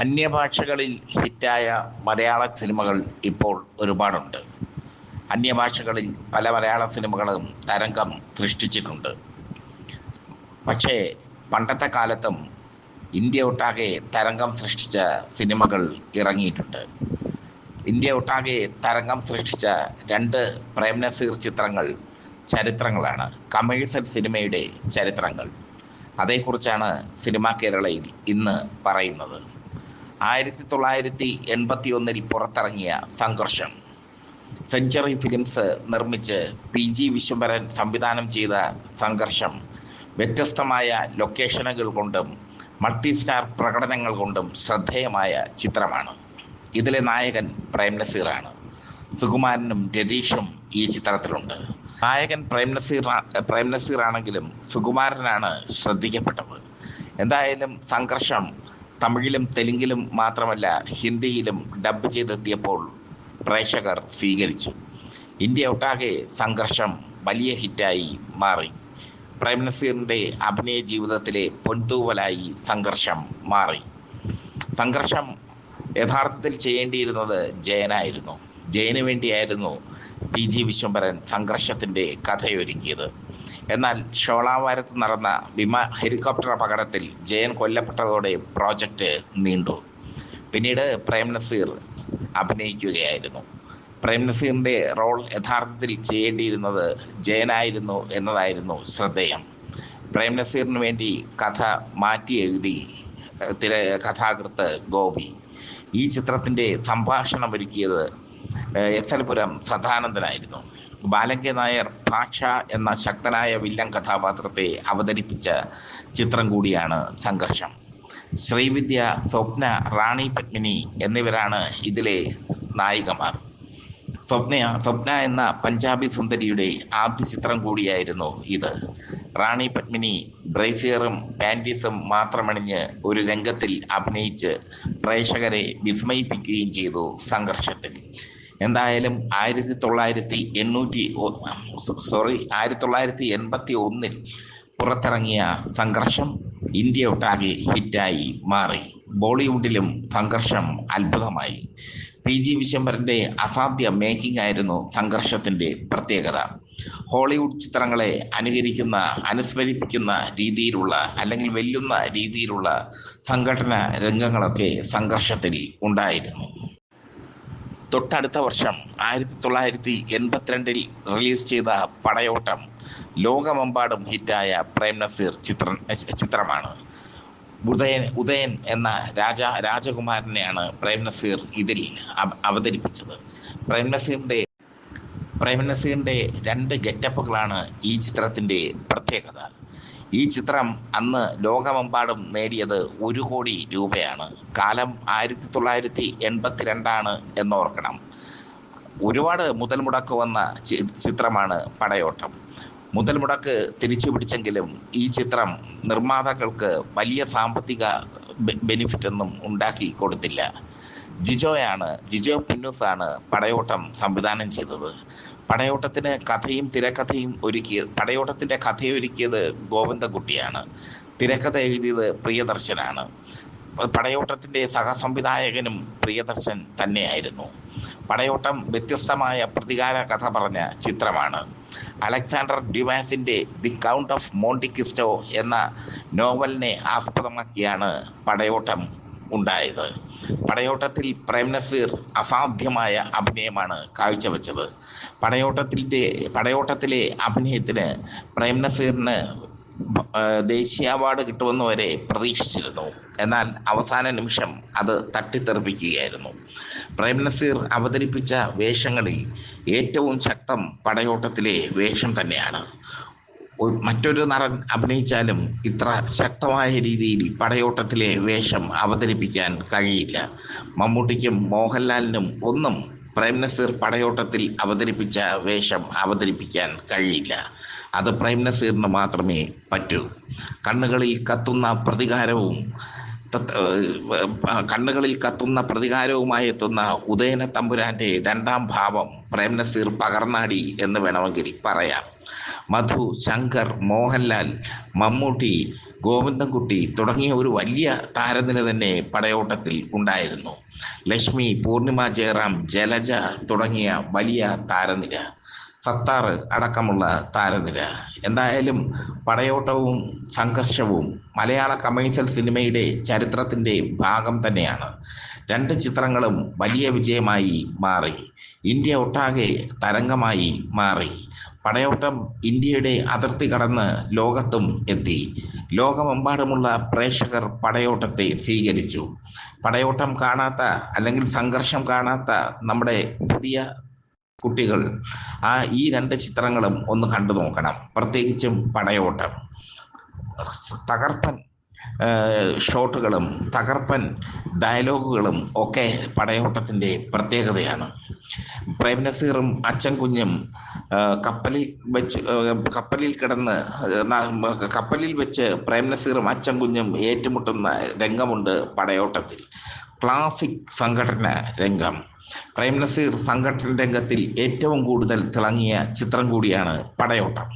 അന്യഭാഷകളിൽ ഹിറ്റായ മലയാള സിനിമകൾ ഇപ്പോൾ ഒരുപാടുണ്ട്. അന്യഭാഷകളിൽ പല മലയാള സിനിമകളും തരംഗം സൃഷ്ടിച്ചിട്ടുണ്ട്. പക്ഷേ പണ്ടത്തെ കാലത്തും ഇന്ത്യ ഒട്ടാകെ തരംഗം സൃഷ്ടിച്ച സിനിമകൾ ഇറങ്ങിയിട്ടുണ്ട്. ഇന്ത്യ ഒട്ടാകെ തരംഗം സൃഷ്ടിച്ച രണ്ട് പ്രേംനസീർ ചിത്രങ്ങൾ ചരിത്രങ്ങളാണ്, കമേഴ്സ്യൽ സിനിമയുടെ ചരിത്രങ്ങൾ. അതേക്കുറിച്ചാണ് സിനിമാ കേരളയിൽ ഇന്ന് പറയുന്നത്. 1981 പുറത്തിറങ്ങിയ സംഘർഷം, സെഞ്ചുറി ഫിലിംസ് നിർമ്മിച്ച് PG വിശ്വംഭരൻ സംവിധാനം ചെയ്ത സംഘർഷം വ്യത്യസ്തമായ ലൊക്കേഷനുകൾ കൊണ്ടും മൾട്ടി സ്റ്റാർ പ്രകടനങ്ങൾ കൊണ്ടും ശ്രദ്ധേയമായ ചിത്രമാണ്. ഇതിലെ നായകൻ പ്രേംനസീറാണ്. സുകുമാരനും രതീഷും ഈ ചിത്രത്തിലുണ്ട്. നായകൻ പ്രേംനസീർ ആണെങ്കിലും സുകുമാരനാണ് ശ്രദ്ധിക്കപ്പെട്ടത്. എന്തായാലും സംഘർഷം തമിഴിലും തെലുങ്കിലും മാത്രമല്ല ഹിന്ദിയിലും ഡബ് ചെയ്തെത്തിയപ്പോൾ പ്രേക്ഷകർ സ്വീകരിച്ചു. ഇന്ത്യ ഒട്ടാകെ സംഘർഷം വലിയ ഹിറ്റായി മാറി. പ്രേംനസീറിൻ്റെ അഭിനയ ജീവിതത്തിലെ പൊൻതൂവലായി സംഘർഷം മാറി. സംഘർഷം യഥാർത്ഥത്തിൽ ചെയ്യേണ്ടിയിരുന്നത് ജയനായിരുന്നു. ജയന് വേണ്ടിയായിരുന്നു PG വിശ്വംഭരൻ സംഘർഷത്തിൻ്റെ കഥയൊരുക്കിയത്. എന്നാൽ ഷോളാവാരത്ത് നടന്ന ഹെലികോപ്റ്റർ അപകടത്തിൽ ജയൻ കൊല്ലപ്പെട്ടതോടെ പ്രോജക്റ്റ് നീണ്ടു. പിന്നീട് പ്രേംനസീർ അഭിനയിക്കുകയായിരുന്നു. പ്രേംനസീറിൻ്റെ റോൾ യഥാർത്ഥത്തിൽ ചെയ്യേണ്ടിയിരുന്നത് ജയനായിരുന്നു എന്നതായിരുന്നു ശ്രദ്ധേയം. പ്രേംനസീറിന് വേണ്ടി കഥ മാറ്റി എഴുതി കഥാകൃത്ത് ഗോപി. ഈ ചിത്രത്തിൻ്റെ സംഭാഷണം ഒരുക്കിയത് SL പുരം സദാനന്ദനായിരുന്നു. ബാലങ്ക നായർ ഭാഷ എന്ന ശക്തനായ വില്ലൻ കഥാപാത്രത്തെ അവതരിപ്പിച്ച ചിത്രം കൂടിയാണ് സംഘർഷം. ശ്രീവിദ്യ, സ്വപ്ന, റാണി പത്മിനി എന്നിവരാണ് ഇതിലെ നായികമാർ. സ്വപ്ന എന്ന പഞ്ചാബി സുന്ദരിയുടെ ആദ്യ ചിത്രം കൂടിയായിരുന്നു ഇത്. റാണി പത്മിനി ബ്രേസിയറും പാൻറ്റീസും മാത്രമണിഞ്ഞ് ഒരു രംഗത്തിൽ അഭിനയിച്ച് പ്രേക്ഷകരെ വിസ്മയിപ്പിക്കുകയും ചെയ്തു സംഘർഷത്തിൽ. എന്തായാലും 1981 പുറത്തിറങ്ങിയ സംഘർഷം ഇന്ത്യ ഒട്ടാകെ ഹിറ്റായി മാറി. ബോളിവുഡിലും സംഘർഷം അത്ഭുതമായി. PG വിശ്വംഭരൻ്റെ അസാധ്യ മേക്കിംഗ് ആയിരുന്നു സംഘർഷത്തിൻ്റെ പ്രത്യേകത. ഹോളിവുഡ് ചിത്രങ്ങളെ അനുസ്മരിപ്പിക്കുന്ന രീതിയിലുള്ള അല്ലെങ്കിൽ വെല്ലുന്ന രീതിയിലുള്ള സംഘടന രംഗങ്ങളൊക്കെ സംഘർഷത്തിൽ ഉണ്ടായിരുന്നു. തൊട്ടടുത്ത വർഷം 1982 റിലീസ് ചെയ്ത പടയോട്ടം ലോകമെമ്പാടും ഹിറ്റായ പ്രേംനസീർ ചിത്രമാണ്. ഉദയൻ എന്ന രാജകുമാരനെയാണ് പ്രേംനസീർ ഇതിൽ അവതരിപ്പിച്ചത്. പ്രേംനസീറിൻ്റെ രണ്ട് ഗെറ്റപ്പുകളാണ് ഈ ചിത്രത്തിൻ്റെ പ്രത്യേകത. ഈ ചിത്രം അന്ന് ലോകമെമ്പാടും നേടിയത് 1 കോടി രൂപയാണ്. കാലം 1982 എന്നോർക്കണം. ഒരുപാട് മുതൽ മുടക്ക് വന്ന ചിത്രമാണ് പടയോട്ടം. മുതൽ മുടക്ക് തിരിച്ചു പിടിച്ചെങ്കിലും ഈ ചിത്രം നിർമ്മാതാക്കൾക്ക് വലിയ സാമ്പത്തിക ബെനിഫിറ്റൊന്നും ഉണ്ടാക്കി കൊടുത്തില്ല. ജിജോ പിന്നൂസാണ് പടയോട്ടം സംവിധാനം ചെയ്തത്. പടയോട്ടത്തിന് പടയോട്ടത്തിൻ്റെ കഥയൊരുക്കിയത് ഗോവിന്ദൻകുട്ടിയാണ്. തിരക്കഥ എഴുതിയത് പ്രിയദർശനാണ്. പടയോട്ടത്തിൻ്റെ സഹസംവിധായകനും പ്രിയദർശൻ തന്നെയായിരുന്നു. പടയോട്ടം വ്യത്യസ്തമായ പ്രതികാര കഥ പറഞ്ഞ ചിത്രമാണ്. അലക്സാണ്ടർ ഡ്യുമാസിൻ്റെ the count of Monte Cristo എന്ന നോവലിനെ ആസ്പദമാക്കിയാണ് പടയോട്ടം ഉണ്ടായത്. പടയോട്ടത്തിൽ പ്രേംനസീർ അസാധ്യമായ അഭിനയമാണ് കാഴ്ചവെച്ചത്. പടയോട്ടത്തിലെ അഭിനയത്തിന് പ്രേംനസീറിന് ദേശീയ അവാർഡ് കിട്ടുമെന്ന് വരെ പ്രതീക്ഷിച്ചിരുന്നു. എന്നാൽ അവസാന നിമിഷം അത് തട്ടിത്തെറിപ്പിക്കുകയായിരുന്നു. പ്രേംനസീർ അവതരിപ്പിച്ച വേഷങ്ങളിൽ ഏറ്റവും ശക്തം പടയോട്ടത്തിലെ വേഷം തന്നെയാണ്. മറ്റൊരു നടൻ അഭിനയിച്ചാലും ഇത്ര ശക്തമായ രീതിയിൽ പടയോട്ടത്തിലെ വേഷം അവതരിപ്പിക്കാൻ കഴിയില്ല. മമ്മൂട്ടിക്കും മോഹൻലാലിനും ഒന്നും പ്രേംനസീർ പടയോട്ടത്തിൽ അവതരിപ്പിച്ച വേഷം അവതരിപ്പിക്കാൻ കഴിയില്ല. അത് പ്രേംനസീറിന് മാത്രമേ പറ്റൂ. കണ്ണുകളിൽ കത്തുന്ന പ്രതികാരവുമായി എത്തുന്ന ഉദയന തമ്പുരാന്റെ രണ്ടാം ഭാവം പ്രേംനസീർ പകർന്നാടി എന്ന് വേണമെങ്കിൽ പറയാം. മധു, ശങ്കർ, മോഹൻലാൽ, മമ്മൂട്ടി, ഗോവിന്ദൻകുട്ടി തുടങ്ങിയ ഒരു വലിയ താരനിര തന്നെ പടയോട്ടത്തിൽ ഉണ്ടായിരുന്നു. ലക്ഷ്മി, പൂർണിമ ജയറാം, ജലജ തുടങ്ങിയ വലിയ താരനിര, സത്താർ അടക്കമുള്ള താരനിര. എന്തായാലും പടയോട്ടവും സംഘർഷവും മലയാള കമേഴ്ഷ്യൽ സിനിമയുടെ ചരിത്രത്തിൻ്റെ ഭാഗം തന്നെയാണ്. രണ്ട് ചിത്രങ്ങളും വലിയ വിജയമായി മാറി, ഇന്ത്യ ഒട്ടാകെ തരംഗമായി മാറി. പടയോട്ടം ഇന്ത്യയുടെ അതിർത്തി കടന്ന് ലോകത്തും എത്തി. ലോകമെമ്പാടുമുള്ള പ്രേക്ഷകർ പടയോട്ടത്തെ സ്വീകരിച്ചു. പടയോട്ടം കാണാത്ത അല്ലെങ്കിൽ സംഘർഷം കാണാത്ത നമ്മുടെ പുതിയ കുട്ടികൾ ഈ രണ്ട് ചിത്രങ്ങളും ഒന്ന് കണ്ടു നോക്കണം. പ്രത്യേകിച്ചും പടയോട്ടം. തകർപ്പൻ ഷോട്ടുകളും തകർപ്പൻ ഡയലോഗുകളും ഒക്കെ പടയോട്ടത്തിൻ്റെ പ്രത്യേകതയാണ്. പ്രേം നസീറും അച്ഛൻ കുഞ്ഞും കപ്പലിൽ വെച്ച് പ്രേം നസീറും അച്ഛൻ കുഞ്ഞും ഏറ്റുമുട്ടുന്ന രംഗമുണ്ട് പടയോട്ടത്തിൽ. ക്ലാസിക് സംഘടന രംഗം. പ്രേം നസീർ സംഘടന രംഗത്തിൽ ഏറ്റവും കൂടുതൽ തിളങ്ങിയ ചിത്രം കൂടിയാണ് പടയോട്ടം.